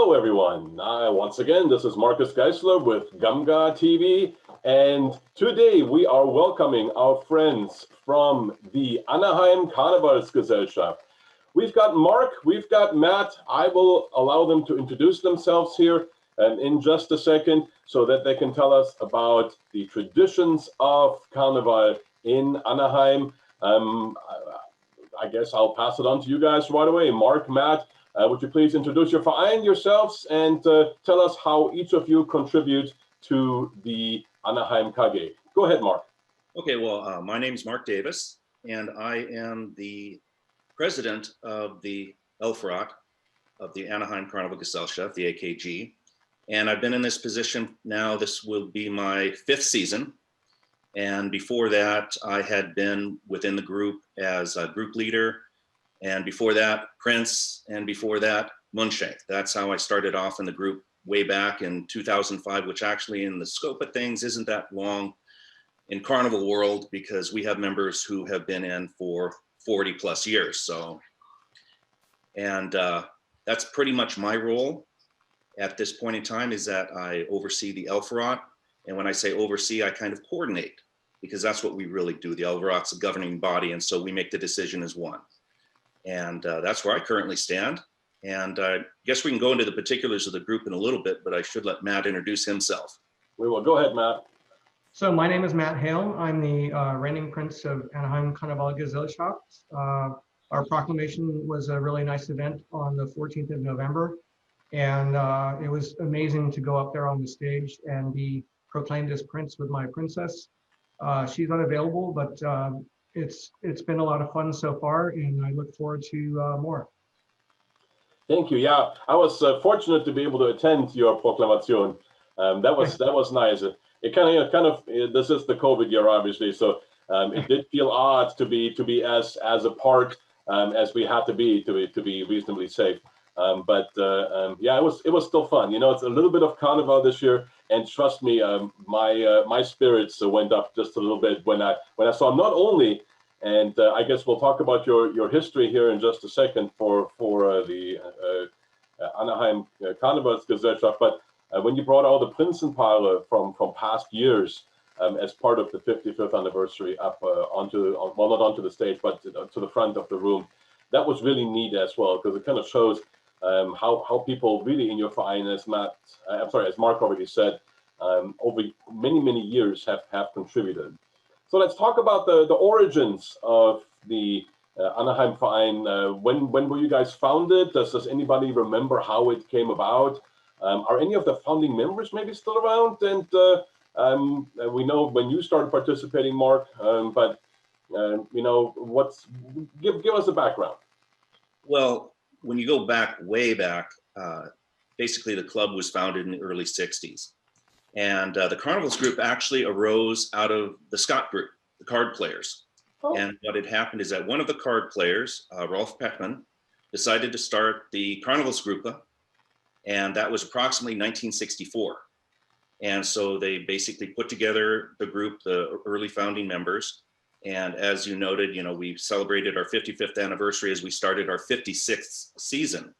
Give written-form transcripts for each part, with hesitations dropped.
Hello, everyone. Once again, this is Marcus Geisler with GAMGA TV, and today we are welcoming our friends from the Anaheim Karnevalsgesellschaft. We've got Mark, we've got Matt. I will allow them to introduce themselves here in just a second so that they can tell us about the traditions of Carnival in Anaheim. I guess I'll pass it on to you guys right away. Mark, Matt, would you please introduce your verein yourselves and tell us how each of you contribute to the Anaheim KG? Go ahead, Mark. Okay, well, my name is Mark Davis, and I am the president of the Elfrat of the Anaheim Karnevalsgesellschaft, the AKG. And I've been in this position now, this will be my 5th season. And before that, I had been within the group as a group leader. And before that, Prince, and before that, Munchak. That's how I started off in the group way back in 2005, which actually in the scope of things isn't that long in Carnival world because we have members who have been in for 40 plus years. So, and that's pretty much my role at this point in time, is that I oversee the Elfrat. And when I say oversee, I kind of coordinate, because that's what we really do. The Elfrat's a governing body, and so we make the decision as one. And that's where I currently stand. And I guess we can go into the particulars of the group in a little bit, but I should let Matt introduce himself. We will. Go ahead, Matt. So my name is Matt Hale. I'm the reigning prince of Anaheim Karnevalsgesellschaft. Our proclamation was a really nice event on the 14th of November. And it was amazing to go up there on the stage and be proclaimed as prince with my princess. She's unavailable, but it's been a lot of fun so far, and I look forward to more. Thank you. Yeah, I was fortunate to be able to attend your proclamation. That was nice. It kind of this is the COVID year, obviously, so it did feel odd to be as apart as we had to be reasonably safe. Yeah, it was still fun. You know, it's a little bit of Carnival this year, and trust me, my spirits went up just a little bit when I saw not only, and I guess we'll talk about your history here in just a second for the Anaheim Karnevalsgesellschaft, but when you brought all the Prinzenpaar from past years as part of the 55th anniversary up well, not onto the stage, but to the front of the room, that was really neat as well, because it kind of shows how people really in your verein, as Mark already said, over many years have contributed. So let's talk about the origins of the Anaheim verein. When were you guys founded? Does anybody remember how it came about? Are any of the founding members maybe still around? And we know when you started participating, Mark, but you know, give us a background. Well, when you go back, way back, basically the club was founded in the early 60s. And the Carnivals group actually arose out of the Scott group, the card players. Oh. And what had happened is that one of the card players, Rolf Peckman, decided to start the Carnivals group, and that was approximately 1964. And so they basically put together the group, the early founding members. And as you noted, you know, we celebrated our 55th anniversary as we started our 56th season.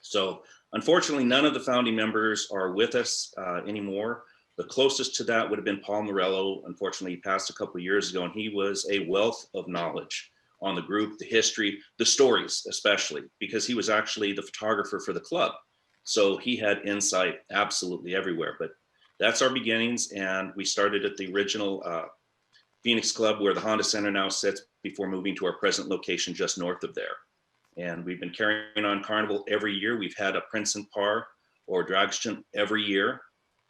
So unfortunately, none of the founding members are with us anymore. The closest to that would have been Paul Morello. Unfortunately, he passed a couple of years ago, and he was a wealth of knowledge on the group, the history, the stories, especially, because he was actually the photographer for the club. So he had insight absolutely everywhere. But that's our beginnings, and we started at the original Phoenix Club, where the Honda Center now sits, before moving to our present location just north of there. And we've been carrying on Carnival every year. We've had a Prinzenpaar or Dragstunt every year.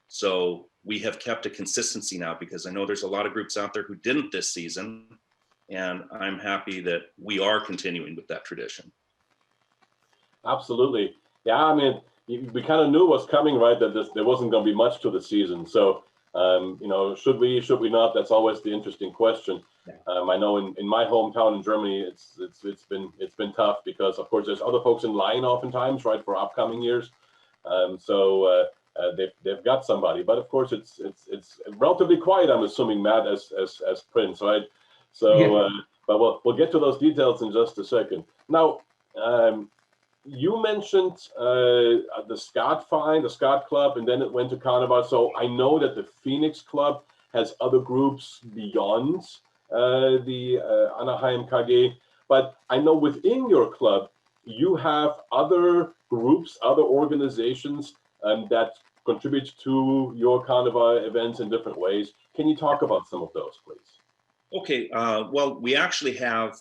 So we have kept a consistency now, because I know there's a lot of groups out there who didn't this season. And I'm happy that we are continuing with that tradition. Absolutely. Yeah, I mean, we kind of knew what's coming, right? That there wasn't going to be much to the season. So you know, should we not? That's always the interesting question. I know in my hometown in Germany, it's been tough, because of course there's other folks in line oftentimes, right, for upcoming years. So they've got somebody, but of course it's relatively quiet, I'm assuming, Matt, as Prince, right? So, yeah. But we'll get to those details in just a second. Now, you mentioned the Skat Club, and then it went to Carnival. So I know that the Phoenix Club has other groups beyond the Anaheim KG, but I know within your club, you have other groups, other organizations that contribute to your Carnival events in different ways. Can you talk about some of those, please? Okay, well, we actually have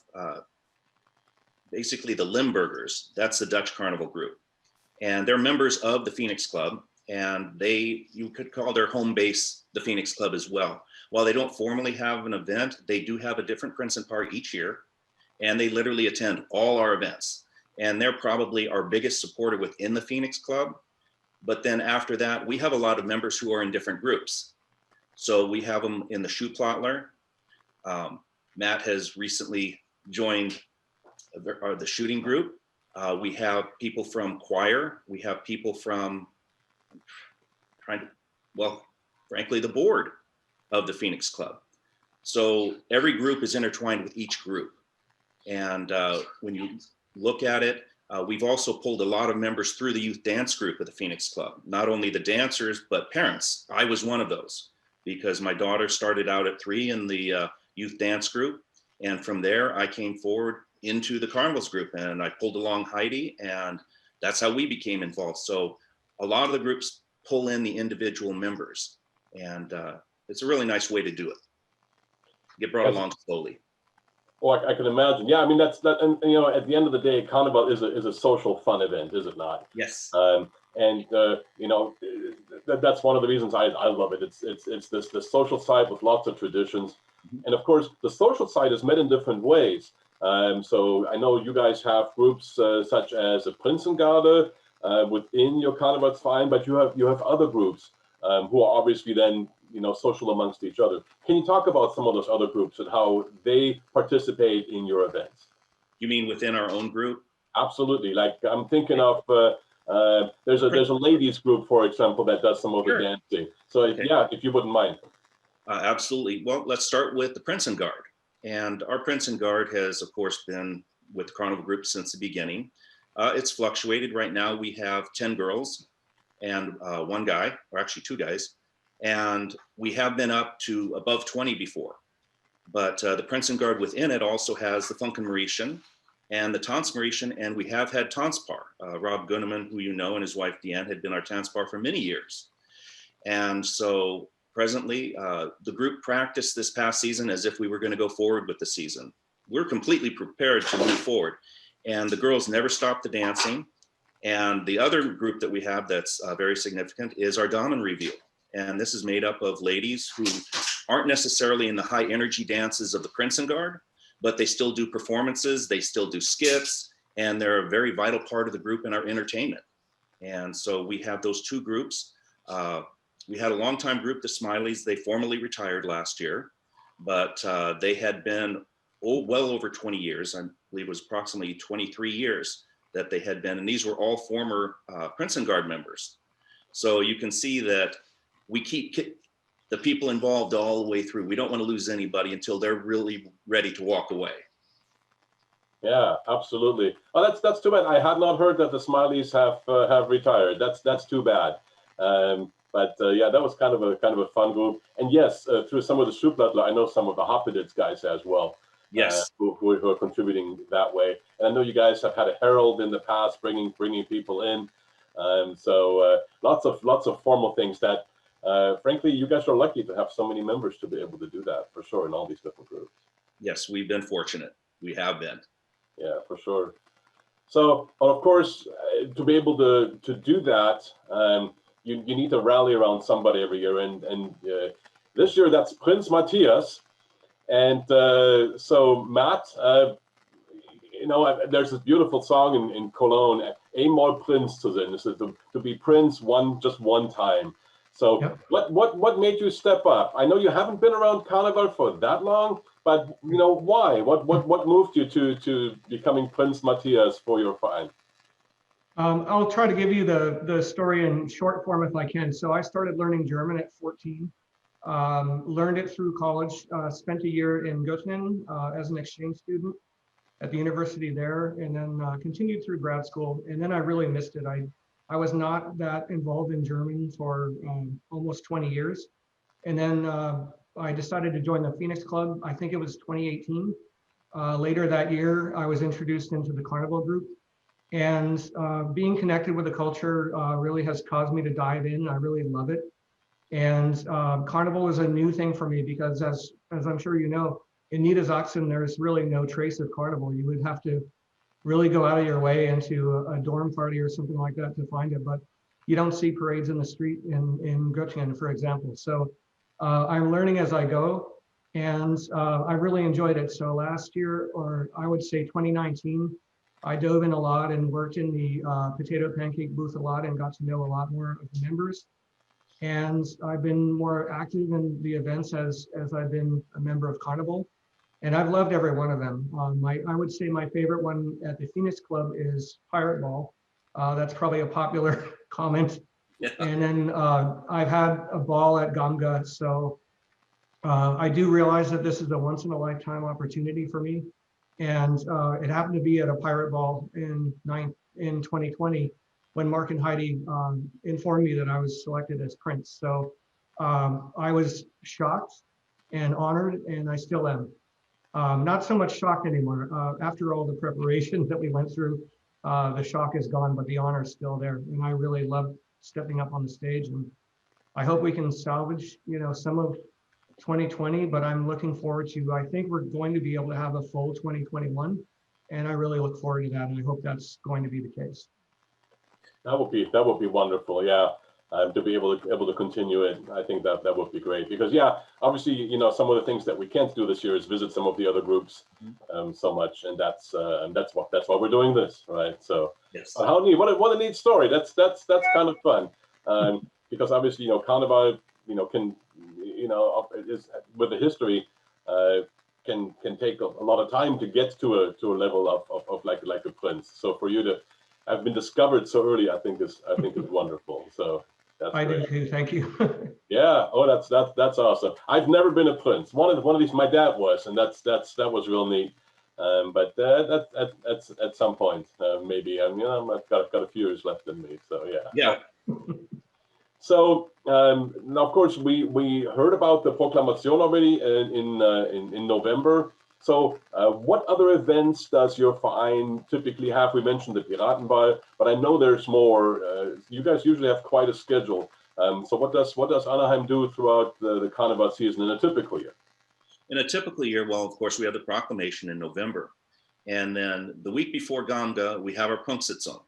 basically the Limburgers. That's the Dutch Carnival group. And they're members of the Phoenix Club, and you could call their home base the Phoenix Club as well. While they don't formally have an event, they do have a different Prinzenpaar each year, and they literally attend all our events. And they're probably our biggest supporter within the Phoenix Club. But then after that, we have a lot of members who are in different groups. So we have them in the Schuhplattler. Matt has recently joined the shooting group. We have people from choir. We have people from frankly, the board of the Phoenix Club. So every group is intertwined with each group. And when you look at it, we've also pulled a lot of members through the youth dance group of the Phoenix Club. Not only the dancers, but parents. I was one of those because my daughter started out at 3 in the youth dance group. And from there, I came forward into the Carnivals group and I pulled along Heidi, and that's how we became involved. So a lot of the groups pull in the individual members, and it's a really nice way to do it. Get brought along slowly. Well, I can imagine. Yeah, I mean, and you know, at the end of the day, Carnival is a social fun event, is it not? Yes. And you know, that's one of the reasons I love it. It's the social side with lots of traditions, and of course, the social side is met in different ways. So I know you guys have groups such as a Prinzengarde within your Karnevalsverein, but you have other groups who are obviously then, you know, social amongst each other. Can you talk about some of those other groups and how they participate in your events? You mean within our own group? Absolutely. Like I'm thinking of there's a ladies group, for example, that does some of the dancing. So yeah, if you wouldn't mind. Absolutely. Well, let's start with the Prinzengarde. And our Prinzengarde has, of course, been with the Carnival group since the beginning. It's fluctuated. Right now, we have 10 girls and 1 guy, or actually 2 guys. And we have been up to above 20 before. But the Prinzengarde within it also has the Funkenmariechen and the Tanzpaar, and we have had Tanzpaar. Rob Gunneman, who you know, and his wife Deanne had been our Tanzpaar for many years. And so presently, the group practiced this past season as if we were going to go forward with the season. We're completely prepared to move forward. And the girls never stopped the dancing. And the other group that we have that's very significant is our Damen Reveal. And this is made up of ladies who aren't necessarily in the high energy dances of the Prinzengarde, but they still do performances, they still do skits, and they're a very vital part of the group in our entertainment. And so we have those 2 groups. We had a longtime group, the Smileys. They formally retired last year, but they had been well over 20 years. I believe it was approximately 23 years that they had been, and these were all former Prinzengarde members. So you can see that we keep the people involved all the way through. We don't want to lose anybody until they're really ready to walk away. Yeah, absolutely. Oh, that's too bad. I had not heard that the Smileys have retired. That's too bad. But yeah, that was kind of a fun group. And yes, through some of the Schuhplattler, I know some of the Hoppeditz guys as well. Yes, who are contributing that way. And I know you guys have had a herald in the past, bringing people in. So lots of formal things that, frankly, you guys are lucky to have so many members to be able to do that, for sure, in all these different groups. Yes, we've been fortunate. We have been. Yeah, for sure. So, of course, to be able to do that, you need to rally around somebody every year. And this year, that's Prince Matthias. And so, Matt, you know, there's this beautiful song in Cologne, Einmal Prinz zu sein. This is to be Prince just one time. So yep. What made you step up? I know you haven't been around Carnival for that long, but you know, why? What moved you to becoming Prince Matthias for your verein? I'll try to give you the story in short form if I can. So I started learning German at 14. Learned it through college, spent a year in Göttingen as an exchange student. at the university there, and then continued through grad school. And then I really missed it. I was not that involved in German for almost 20 years. And then I decided to join the Phoenix Club. I think it was 2018. Later that year, I was introduced into the Carnival group. And being connected with the culture really has caused me to dive in. I really love it. And Carnival is a new thing for me because as I'm sure you know, in Niedersachsen, there's really no trace of Carnival. You would have to really go out of your way into a dorm party or something like that to find it. But you don't see parades in the street in Göttingen, for example. So I'm learning as I go, and I really enjoyed it. So last year, or I would say 2019, I dove in a lot and worked in the potato pancake booth a lot and got to know a lot more of the members. And I've been more active in the events as I've been a member of Carnival. And I've loved every one of them. I would say my favorite one at the Phoenix Club is Pirate Ball. That's probably a popular comment. Yeah. And then I've had a ball at GAMGA. So I do realize that this is a once in a lifetime opportunity for me. And it happened to be at a Pirate Ball in 2020 when Mark and Heidi informed me that I was selected as Prince. So I was shocked and honored, and I still am. Not so much shocked anymore. After all the preparation that we went through, the shock is gone, but the honor is still there. And I really love stepping up on the stage. And I hope we can salvage, some of 2020, but I'm looking forward to, I think we're going to be able to have a full 2021. And I really look forward to that. And I hope that's going to be the case. That would be wonderful. Yeah. To be able to continue it, I think that would be great because obviously some of the things that we can't do this year is visit some of the other groups so much, and that's why we're doing this, right? So yes, how neat! What a neat story. That's kind of fun because obviously Carnival can is with the history can take a lot of time to get to a level of like a Prince. So for you to have been discovered so early, I think is wonderful. So. I do too. Thank you. Yeah. Oh, that's awesome. I've never been a Prince. One of these, my dad was, and that was real neat. But that's at some point maybe. I've got a few years left in me. So yeah. yeah. So now, of course, we heard about the Proklamation already in November. So what other events does your Verein typically have? We mentioned the Piratenball, but I know there's more. You guys usually have quite a schedule. So what does Anaheim do throughout the Carnival season in a typical year? In a typical year, well, of course, we have the proclamation in November. And then the week before GAMGA, we have our Prunksitzung.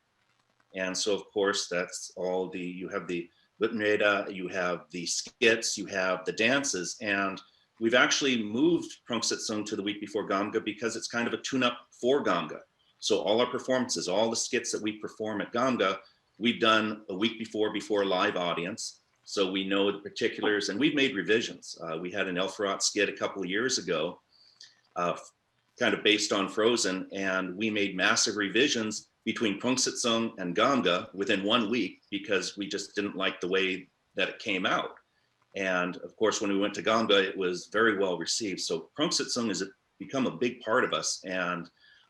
And so, of course, that's all you have the Wittenrede, you have the skits, you have the dances, and we've actually moved Prunksitzung to the week before GAMGA because it's kind of a tune-up for GAMGA. So all our performances, all the skits that we perform at GAMGA, we've done a week before a live audience. So we know the particulars, and we've made revisions. We had an Elfrat skit a couple of years ago, kind of based on Frozen, and we made massive revisions between Prunksitzung and GAMGA within 1 week because we just didn't like the way that it came out. And of course, when we went to GAMGA, it was very well received. So Prunksitzung has become a big part of us, and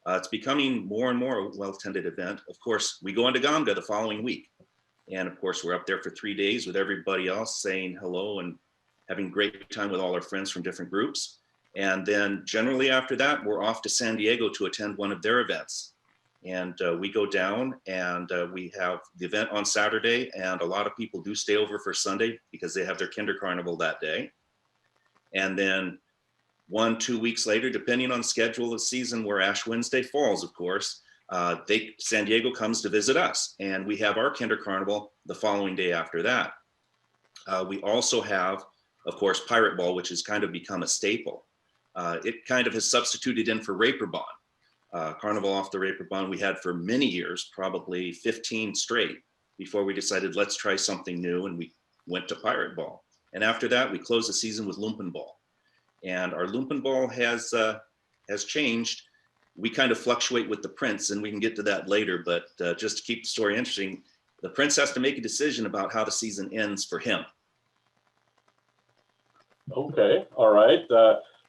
it's becoming more and more a well-attended event. Of course, we go into GAMGA the following week. And of course, we're up there for 3 days with everybody else saying hello and having great time with all our friends from different groups. And then generally after that, we're off to San Diego to attend one of their events. And we go down and we have the event on Saturday, and a lot of people do stay over for Sunday because they have their Kinder Carnival that day. And then 1-2 weeks later, depending on the schedule of the season where Ash Wednesday falls, of course, San Diego comes to visit us, and we have our Kinder Carnival the following day after that. We also have, of course, Pirate Ball, which has kind of become a staple. It kind of has substituted in for Reeperbahn. Carnival off the Reeperbahn we had for many years, probably 15 straight, before we decided let's try something new, and we went to Pirate Ball. And after that, we closed the season with Lumpenball. And our Lumpenball has changed. We kind of fluctuate with the Prince, and we can get to that later, but just to keep the story interesting, the Prince has to make a decision about how the season ends for him. Okay, all right.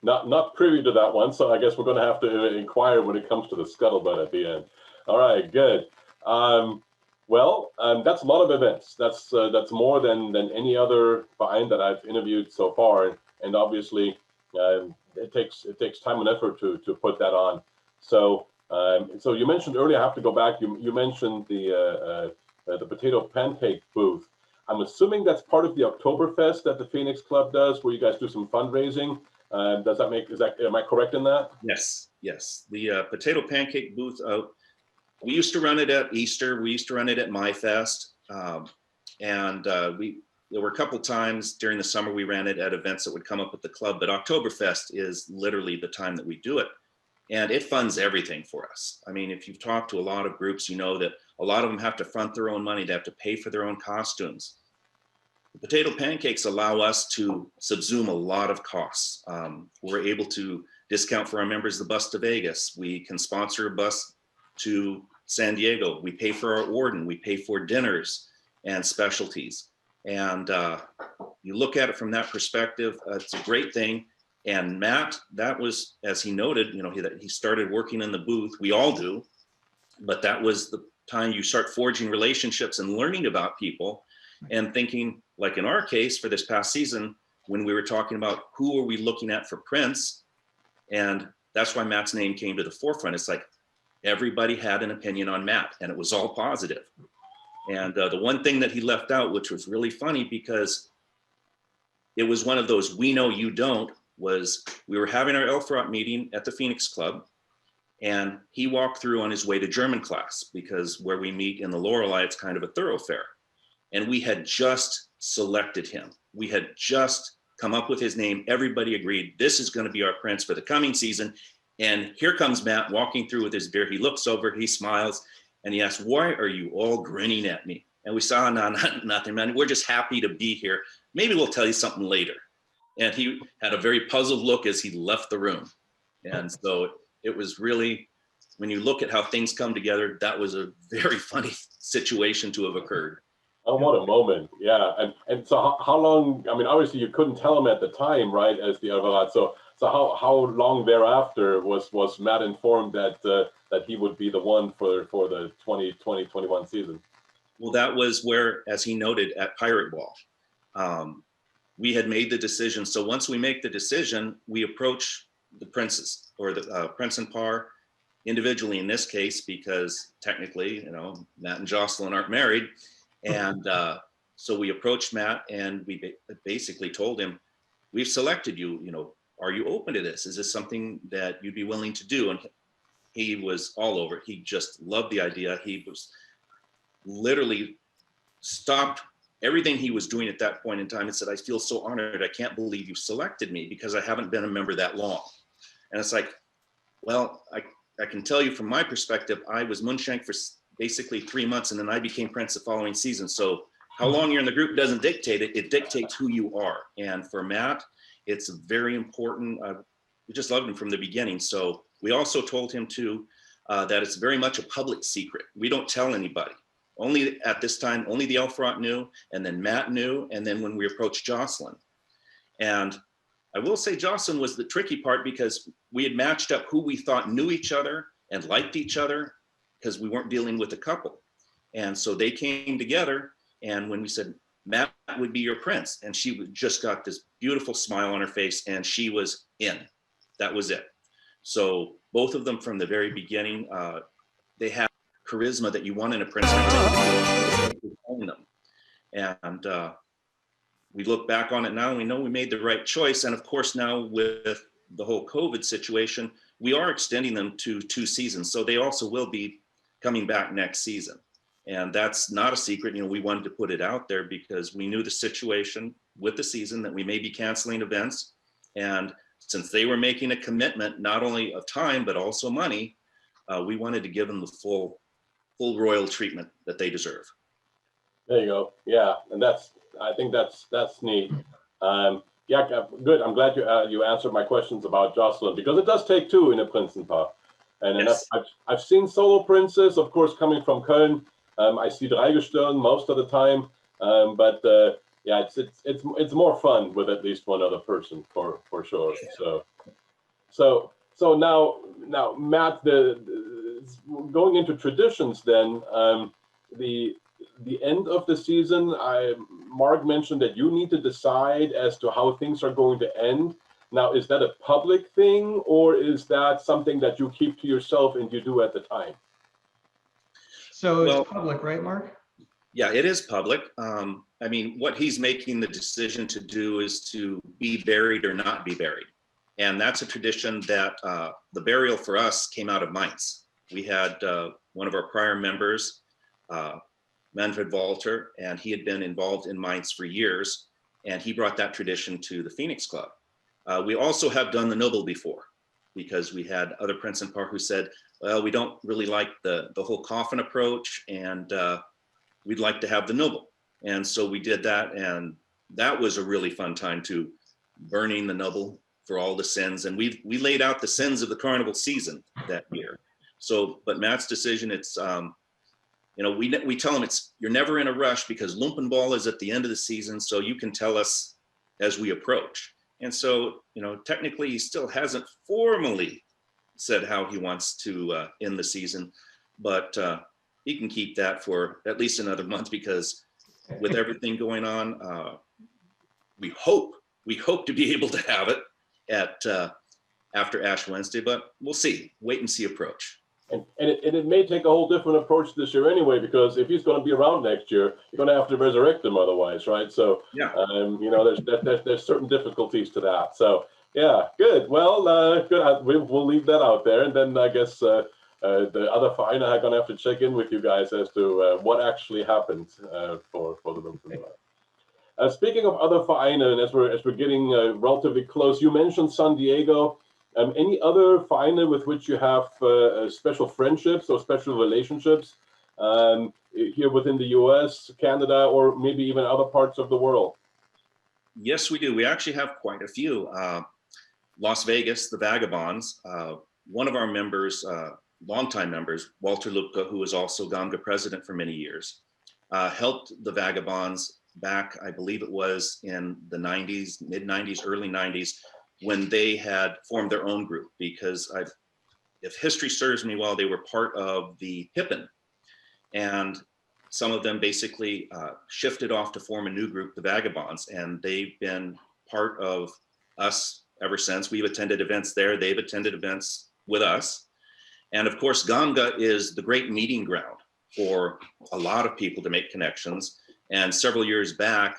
not privy to that one, so I guess we're going to have to inquire when it comes to the scuttlebutt at the end. All right, good. That's a lot of events. That's more than any other verein that I've interviewed so far, and obviously it takes time and effort to put that on. So so you mentioned earlier, I have to go back. You mentioned the potato pancake booth. I'm assuming that's part of the Oktoberfest that the Phoenix Club does, where you guys do some fundraising. Am I correct in that? Yes, yes. The potato pancake booth, we used to run it at Easter. We used to run it at MyFest. There were a couple times during the summer we ran it at events that would come up at the club, but Oktoberfest is literally the time that we do it. And it funds everything for us. I mean, if you've talked to a lot of groups, you know that a lot of them have to front their own money. They have to pay for their own costumes. The potato pancakes allow us to subsume a lot of costs. We're able to discount for our members the bus to Vegas. We can sponsor a bus to San Diego. We pay for our Orden. We pay for dinners and specialties. And you look at it from that perspective, it's a great thing. And Matt, that was, as he noted, you know, he started working in the booth. We all do, but that was the time you start forging relationships and learning about people and thinking, like in our case for this past season, when we were talking about who are we looking at for Prince, and that's why Matt's name came to the forefront. It's like everybody had an opinion on Matt, and it was all positive. And the one thing that he left out, which was really funny because it was one of those we know you don't, was we were having our Elfrat meeting at the Phoenix Club, and he walked through on his way to German class, because where we meet in the Lorelei, it's kind of a thoroughfare. And we had just selected him. We had just come up with his name. Everybody agreed, this is going to be our Prince for the coming season. And here comes Matt walking through with his beer. He looks over, he smiles, and he asks, why are you all grinning at me? And we saw, no, nothing, man. We're just happy to be here. Maybe we'll tell you something later. And he had a very puzzled look as he left the room. And so it was really, when you look at how things come together, that was a very funny situation to have occurred. Oh, what a moment. Yeah. And so how long, I mean, obviously you couldn't tell him at the time, right, as the Elfrat. So how long thereafter was Matt informed that that he would be the one for the 2020-21 season? Well, that was where, as he noted, at Pirate Ball, we had made the decision. So once we make the decision, we approach the princes, or the Prinzenpaar individually in this case, because technically, you know, Matt and Jocelyn aren't married. And so we approached Matt, and we basically told him, we've selected you, you know, are you open to this? Is this something that you'd be willing to do? And he was all over it. He just loved the idea. He was literally stopped everything he was doing at that point in time and said, I feel so honored. I can't believe you selected me, because I haven't been a member that long. And it's like, well, I can tell you from my perspective, I was Munschenk for basically 3 months, and then I became Prince the following season. So how long you're in the group doesn't dictate it. It dictates who you are. And for Matt, it's very important. We just loved him from the beginning. So we also told him too, that it's very much a public secret. We don't tell anybody. Only at this time, only the Elfrat knew, and then Matt knew, and then when we approached Jocelyn. And I will say Jocelyn was the tricky part, because we had matched up who we thought knew each other and liked each other, because we weren't dealing with a couple. And so they came together, and when we said, Matt would be your Prince, and she just got this beautiful smile on her face, and she was in. That was it. So both of them from the very beginning, they have charisma that you want in a Prince. And we look back on it now, and we know we made the right choice. And of course, now with the whole COVID situation, we are extending them to 2 seasons. So they also will be coming back next season. And that's not a secret. You know, we wanted to put it out there because we knew the situation with the season, that we may be canceling events. And since they were making a commitment, not only of time, but also money, we wanted to give them the full royal treatment that they deserve. There you go. Yeah, and I think that's neat. Yeah, good. I'm glad you answered my questions about Jocelyn, because it does take 2 in a Prinzenpaar. And Yes. I've seen solo princes, of course, coming from Köln. I see Dreigestirn most of the time, but yeah, it's more fun with at least one other person for sure. So So now, Matt, going into traditions, then the end of the season, Mark mentioned that you need to decide as to how things are going to end. Now, is that a public thing, or is that something that you keep to yourself and you do at the time? So Well, it's public, right, Mark? yeah, it is public. I mean, what he's making the decision to do is to be buried or not be buried. And that's a tradition that the burial for us came out of Mainz. We had one of our prior members, Manfred Walter, and he had been involved in Mainz for years, and he brought that tradition to the Phoenix Club. We also have done the noble before, because we had other Prinzenpaar who said, well, we don't really like the whole coffin approach, and we'd like to have the noble. And so we did that, and that was a really fun time too, burning the noble for all the sins. And we laid out the sins of the carnival season that year. So, but Matt's decision, it's, you know, we tell him you're never in a rush, because Lumpenball is at the end of the season, so you can tell us as we approach. And so, you know, technically he still hasn't formally said how he wants to end the season, but he can keep that for at least another month, because with everything going on, we hope to be able to have it at after Ash Wednesday, but we'll see. Wait and see approach. And it may take a whole different approach this year anyway, because if he's going to be around next year, you're going to have to resurrect him otherwise, right? So, yeah, you know, there's certain difficulties to that. So, yeah, good. Well, good. We'll leave that out there, and then I guess the other Vereine are going to have to check in with you guys as to what actually happened for the Lumpenball. Speaking of other Vereine, and as we're getting relatively close, you mentioned San Diego. Any other Vereine with which you have special friendships or special relationships here within the US, Canada, or maybe even other parts of the world? Yes, we do. We actually have quite a few. Las Vegas, the Vagabonds. One of our members, longtime members, Walter Lupke, who was also GAMGA president for many years, helped the Vagabonds back, I believe it was in the 90s, mid 90s, early 90s, when they had formed their own group, because if history serves me well, they were part of the Hippen, and some of them basically shifted off to form a new group, the Vagabonds, and they've been part of us ever since. We've attended events there, they've attended events with us. And of course, GAMGA is the great meeting ground for a lot of people to make connections. And several years back,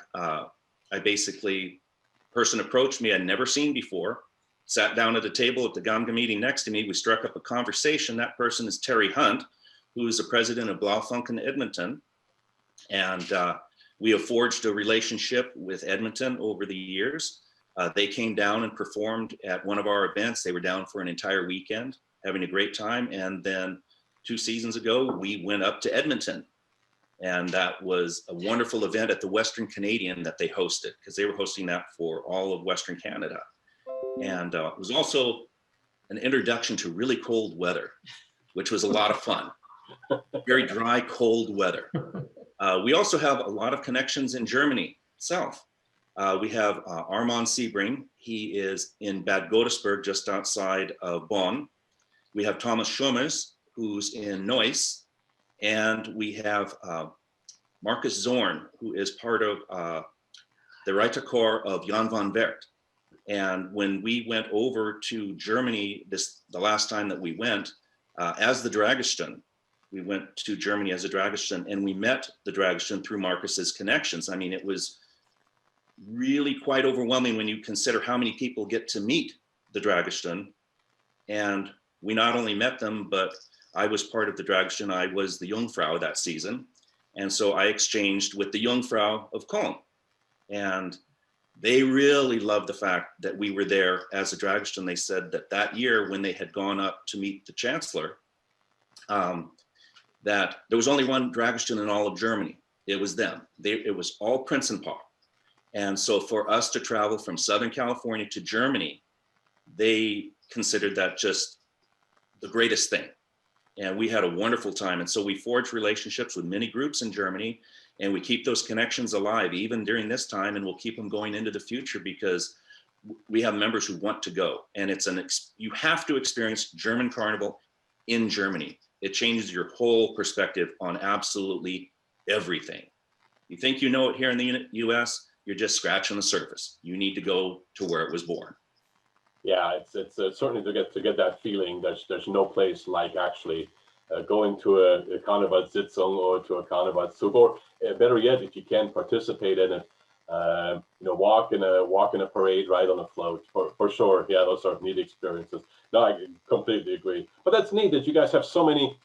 person approached me I'd never seen before, sat down at a table at the GAMGA meeting next to me. We struck up a conversation. That person is Terry Hunt, who is the president of Blaufunken Edmonton. And we have forged a relationship with Edmonton over the years. They came down and performed at one of our events. They were down for an entire weekend, having a great time. And then 2 seasons ago, we went up to Edmonton. And that was a wonderful event at the Western Canadian that they hosted, because they were hosting that for all of Western Canada. And it was also an introduction to really cold weather, which was a lot of fun. Very dry, cold weather. We also have a lot of connections in Germany itself. We have Armand Sebring. He is in Bad Godesberg, just outside of Bonn. We have Thomas Schummers, who's in Neuss. And we have Marcus Zorn, who is part of the Reiterchor of Jan van Wert. And when we went over to Germany, the last time that we went, as the Dragosten, we went to Germany as a Dragosten, and we met the Dragosten through Marcus's connections. I mean, it was really quite overwhelming when you consider how many people get to meet the Dragosten. And we not only met them, but I was part of the Dragosten. I was the Jungfrau that season. And so I exchanged with the Jungfrau of Köln. And they really loved the fact that we were there as a Dragosten. They said that year, when they had gone up to meet the Chancellor, that there was only one Dragosten in all of Germany. It was them. It was all Prinzenpaar. And so for us to travel from Southern California to Germany, they considered that just the greatest thing. And we had a wonderful time. And so we forged relationships with many groups in Germany, and we keep those connections alive even during this time, and we'll keep them going into the future, because we have members who want to go, and it's you have to experience German Carnival in Germany. It changes your whole perspective on absolutely everything. You think you know it here in the US, you're just scratching the surface. You need to go to where it was born. Yeah, it's certainly to get that feeling. There's no place like actually going to a Karnevalssitzung or to a Karnevalszug, or better yet, if you can participate in it, walk in a parade, ride on a float, for sure. Yeah, those are neat experiences. No, I completely agree. But that's neat that you guys have so many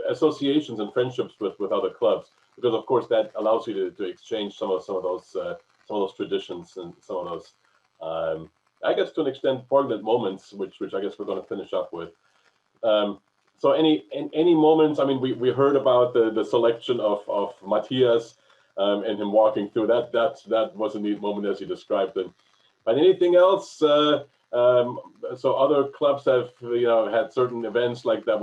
associations and friendships with other clubs, because of course that allows you to exchange some of those traditions and some of those. I guess to an extent, fortunate moments, which I guess we're going to finish up with. So any moments? I mean, we heard about the selection of Matthias and him walking through that. That was a neat moment as you described it. But anything else? So other clubs have had certain events like that.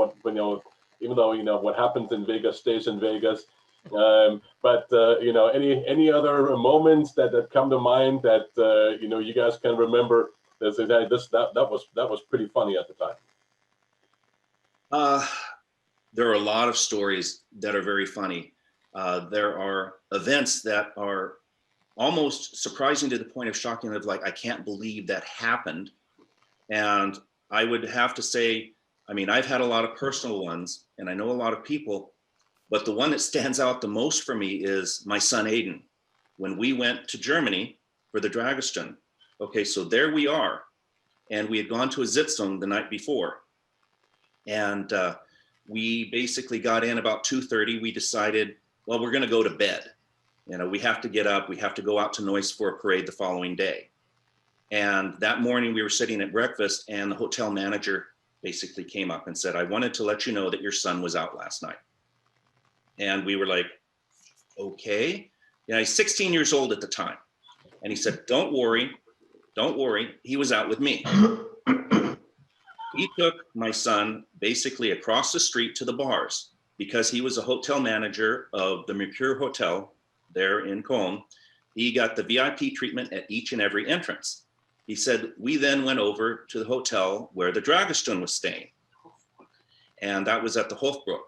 Even though what happens in Vegas stays in Vegas. But any other moments that come to mind that you guys can remember? That was pretty funny at the time. There are a lot of stories that are very funny. There are events that are almost surprising to the point of shocking, of like, I can't believe that happened. And I would have to say, I mean, I've had a lot of personal ones and I know a lot of people, but the one that stands out the most for me is my son Aiden. When we went to Germany for the Dragestunde, okay, so there we are. And we had gone to a Sitzung the night before. And we basically got in about 2:30. We decided, well, we're gonna go to bed. We have to get up, we have to go out to Neuss for a parade the following day. And that morning we were sitting at breakfast and the hotel manager basically came up and said, I wanted to let you know that your son was out last night. And we were like, okay. He's 16 years old at the time. And he said, don't worry, he was out with me. He took my son basically across the street to the bars because he was a hotel manager of the Mercure Hotel there in Cologne. He got the VIP treatment at each and every entrance. He said, we then went over to the hotel where the Dragestunde was staying. And that was at the Hofburg.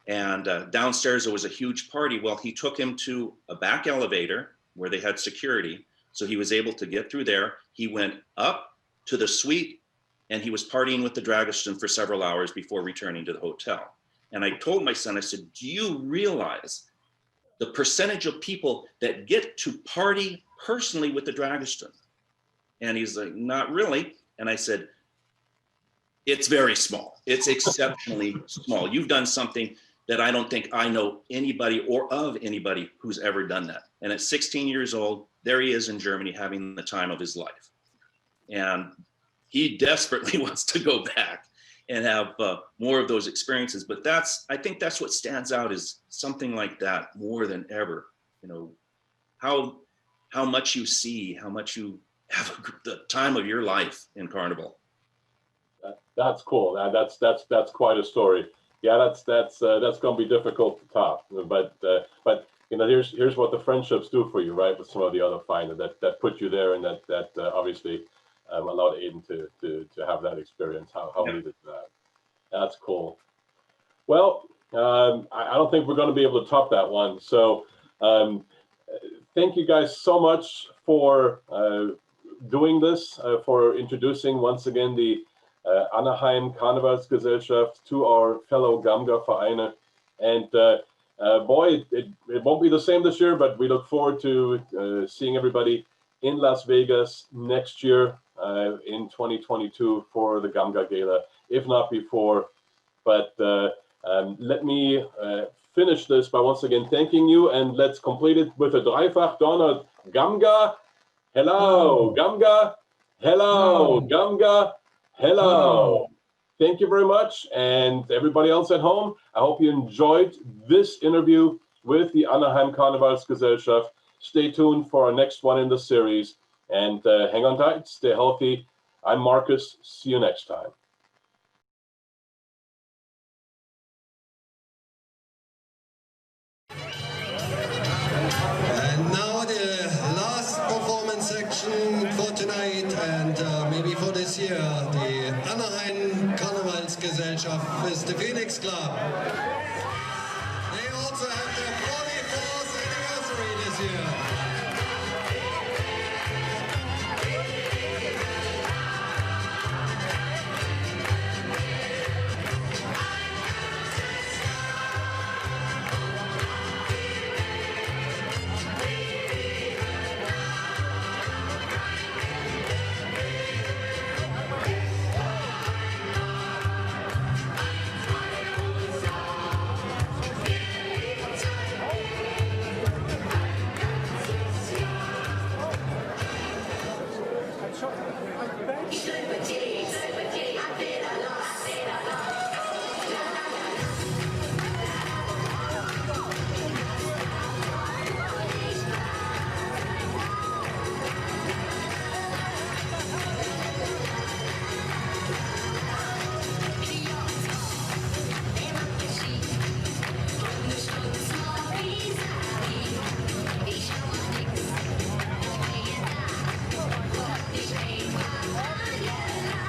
And downstairs there was a huge party. Well, he took him to a back elevator where they had security. So he was able to get through there. He went up to the suite and he was partying with the Dragestunde for several hours before returning to the hotel. And I told my son, I said, do you realize the percentage of people that get to party personally with the Dragestunde? And he's like, not really. And I said, it's very small. It's exceptionally small. You've done something that I don't think I know anybody or of anybody who's ever done that. And at 16 years old, there he is in Germany having the time of his life. And he desperately wants to go back and have more of those experiences. But I think that's what stands out, is something like that more than ever. How much you see, how much you have the time of your life in Carnival. That's cool. That's quite a story. Yeah, that's going to be difficult to top. But here's what the friendships do for you, right? With some of the other finders that put you there, and that obviously allowed Aiden to have that experience. How neat is that? That's cool. Well, I don't think we're going to be able to top that one. So thank you guys so much for doing this, for introducing once again the Anaheim Karnevalsgesellschaft to our fellow GAMGA Vereine. And boy, it won't be the same this year, but we look forward to seeing everybody in Las Vegas next year in 2022 for the GAMGA Gala, if not before. But let me finish this by once again thanking you, and let's complete it with a Dreifach Donner. GAMGA, hello, GAMGA, hello, GAMGA, hello. Thank you very much. And everybody else at home, I hope you enjoyed this interview with the Anaheim Karnevalsgesellschaft. Stay tuned for our next one in the series, and hang on tight, stay healthy. I'm Marcus. See you next time. And now the last performance section for tonight. great, and maybe for this year, the Anaheim Karnevalsgesellschaft with the Phoenix Club. They also have their 44th anniversary this year. Yeah.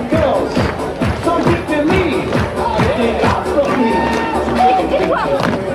Girls, so deep in me, they got for me.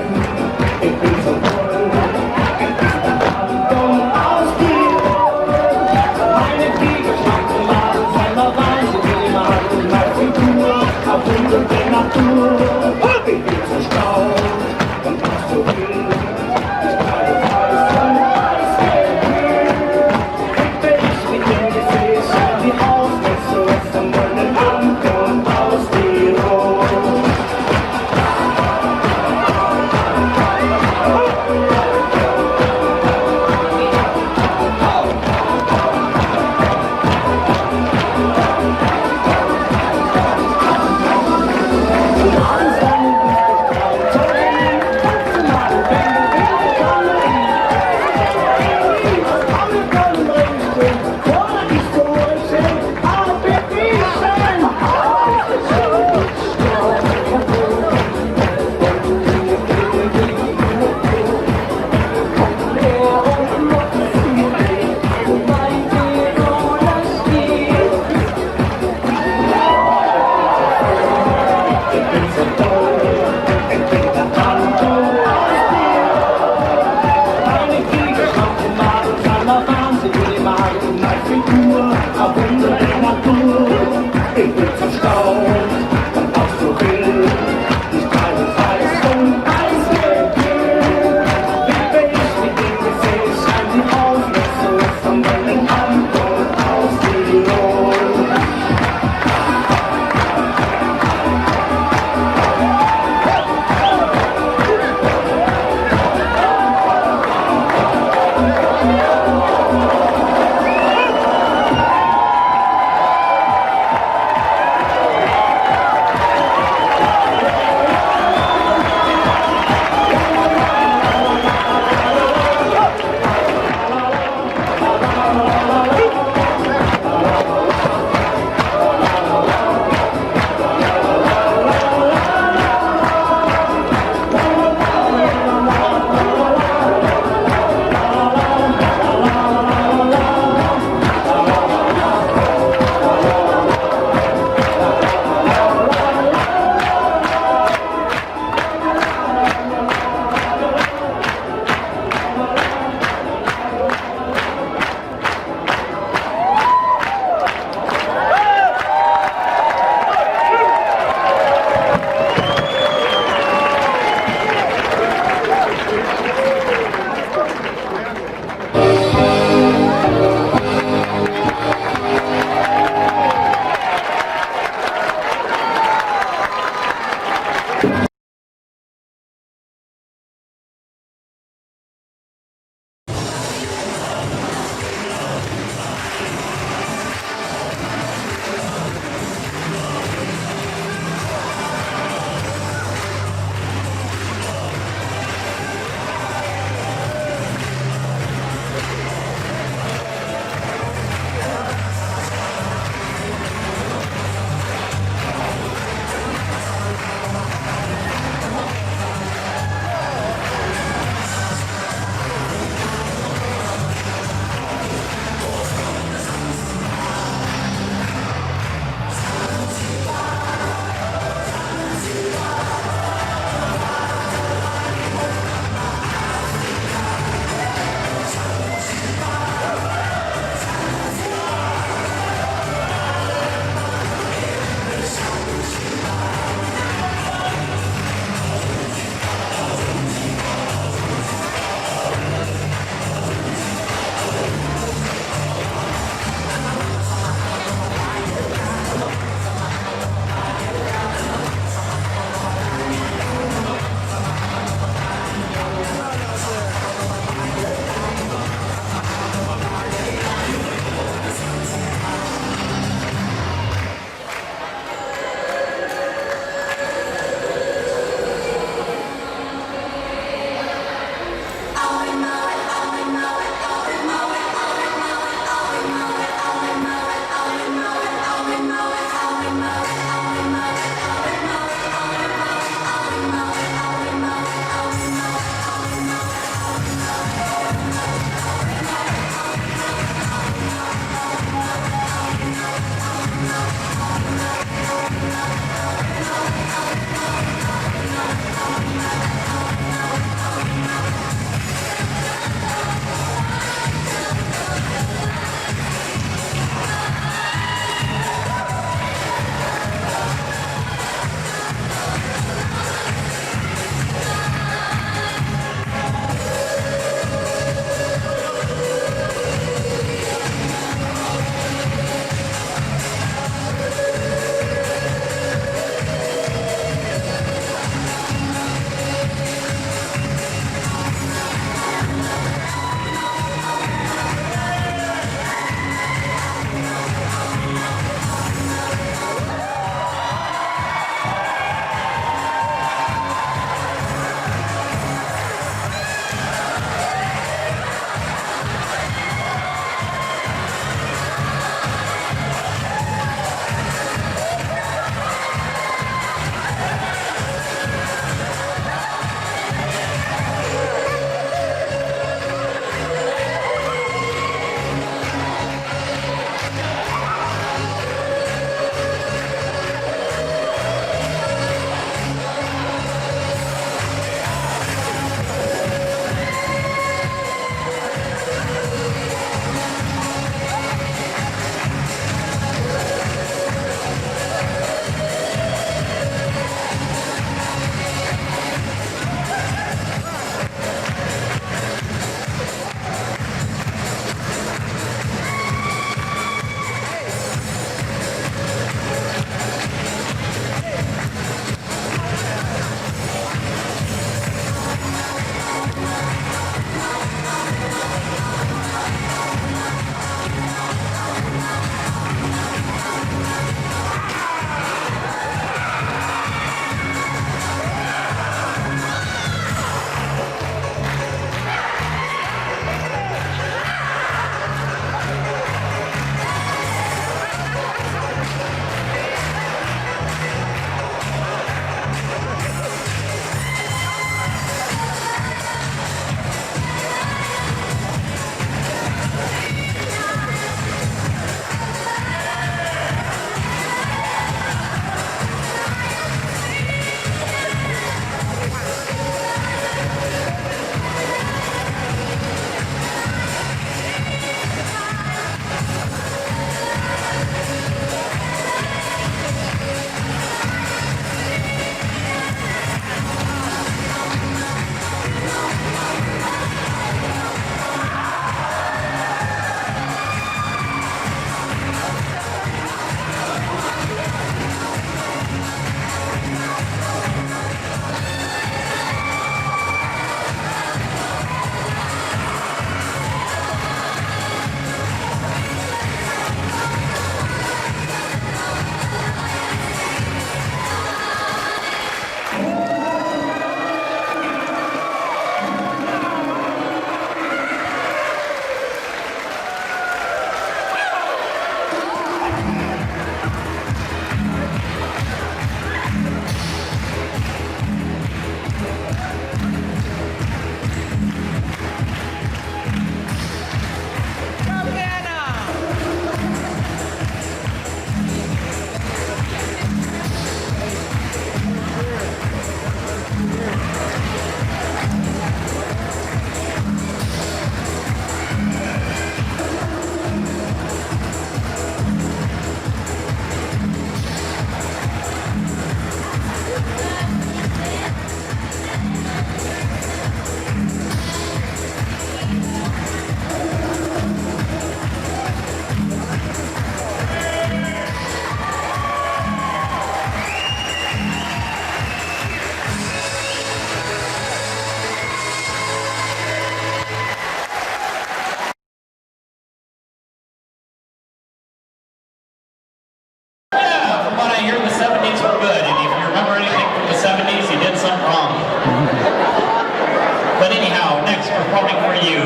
performing for you.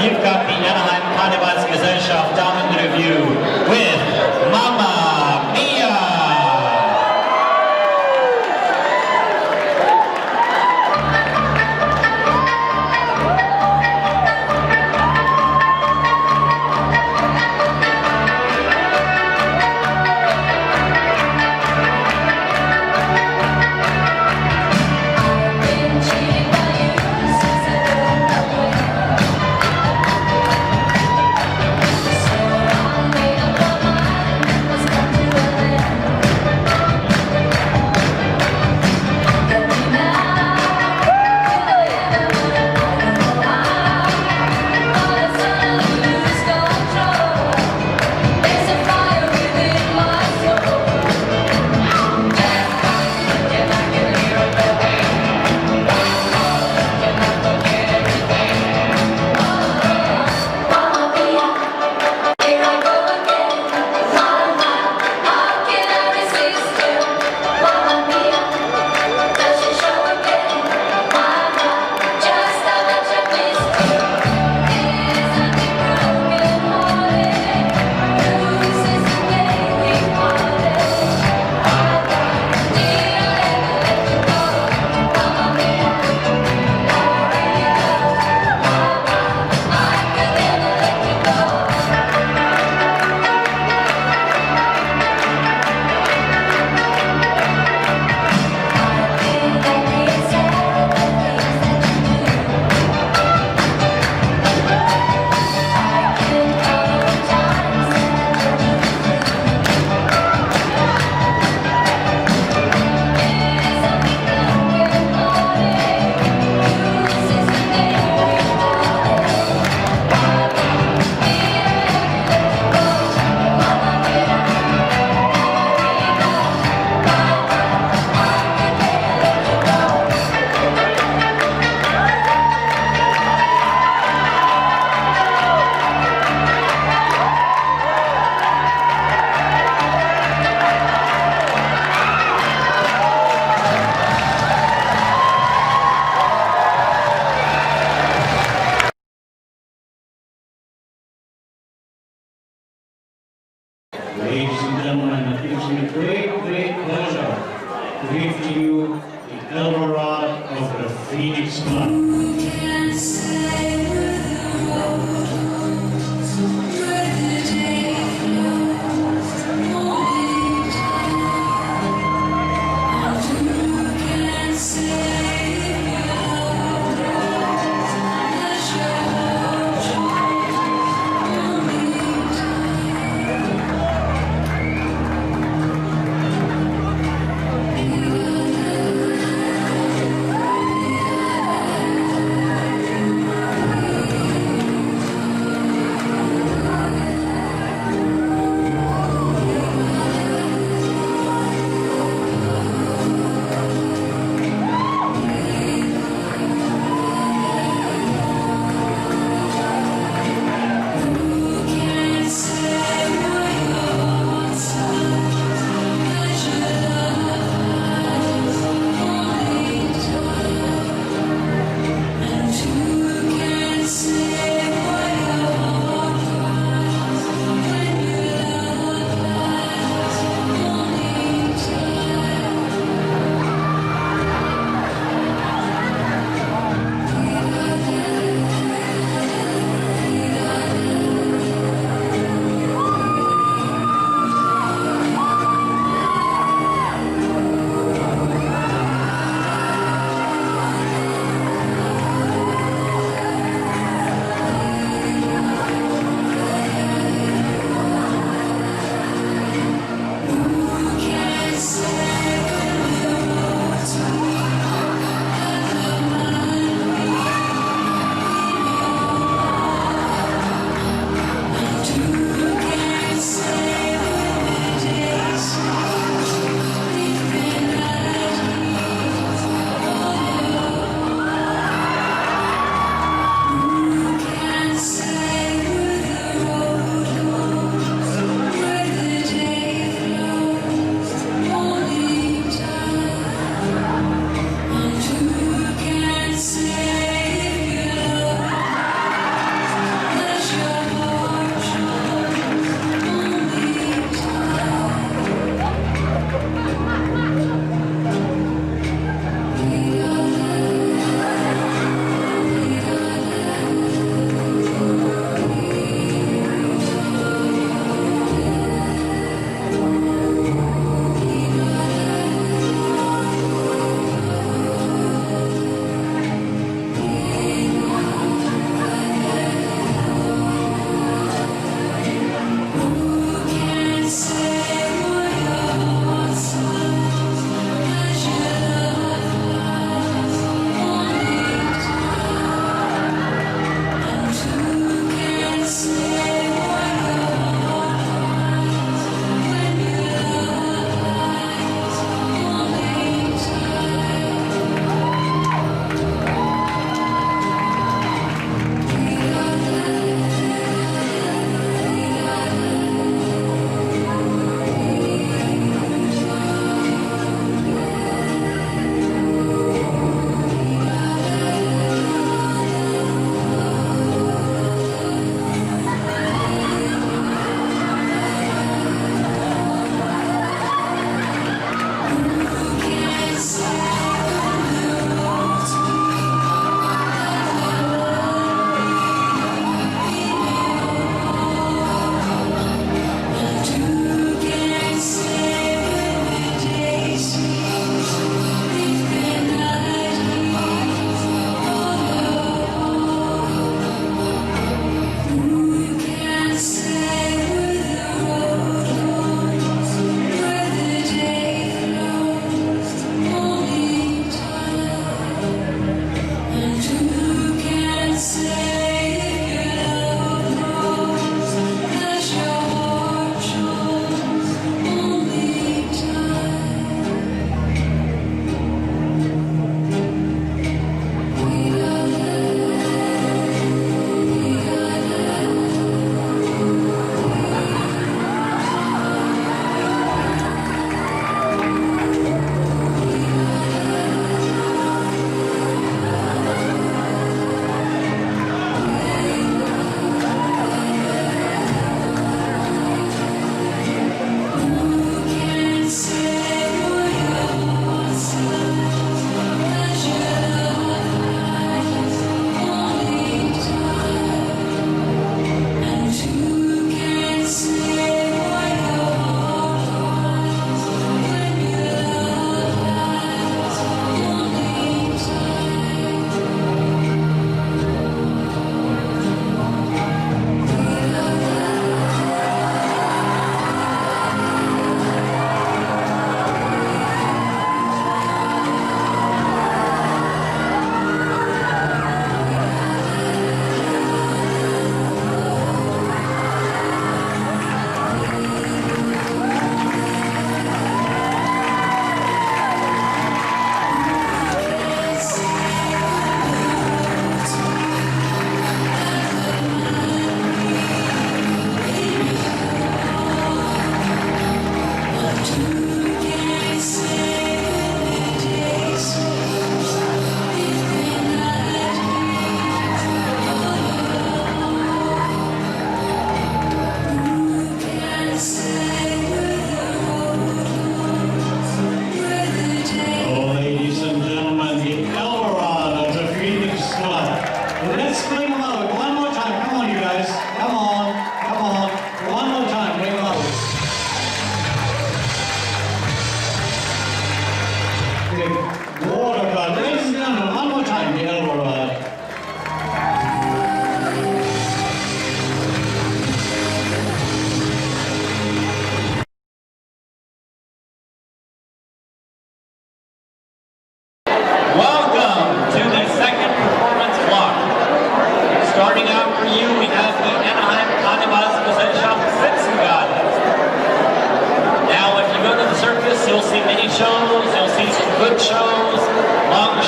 You've got the Anaheim Karnevalsgesellschaft down in the review with Mamma Mia. Ladies and gentlemen, it gives me great pleasure to give to you the Eldorado of the Phoenix Club.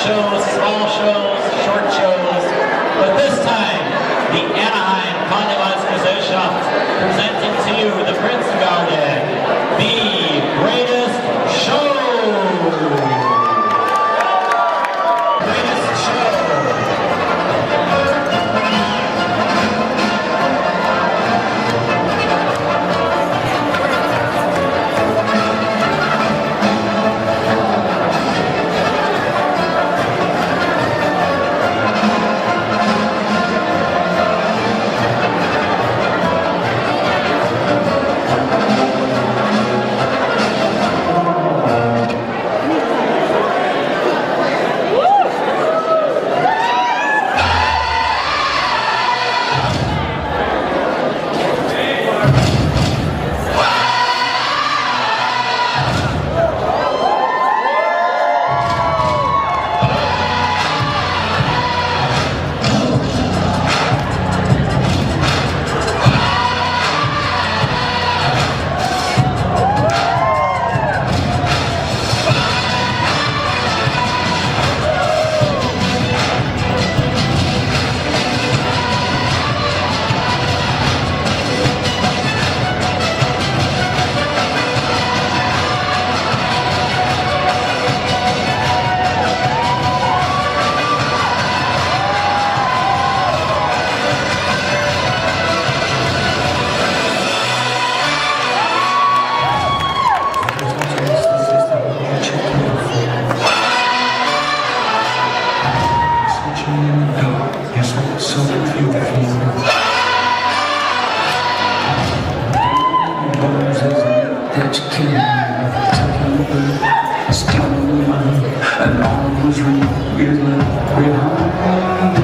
shows, small shows, short shows. But this time, the Anaheim Karnevalsgesellschaft presenting to you the Prinzengarde, the greatest show. Greatest show. And all was real, behind.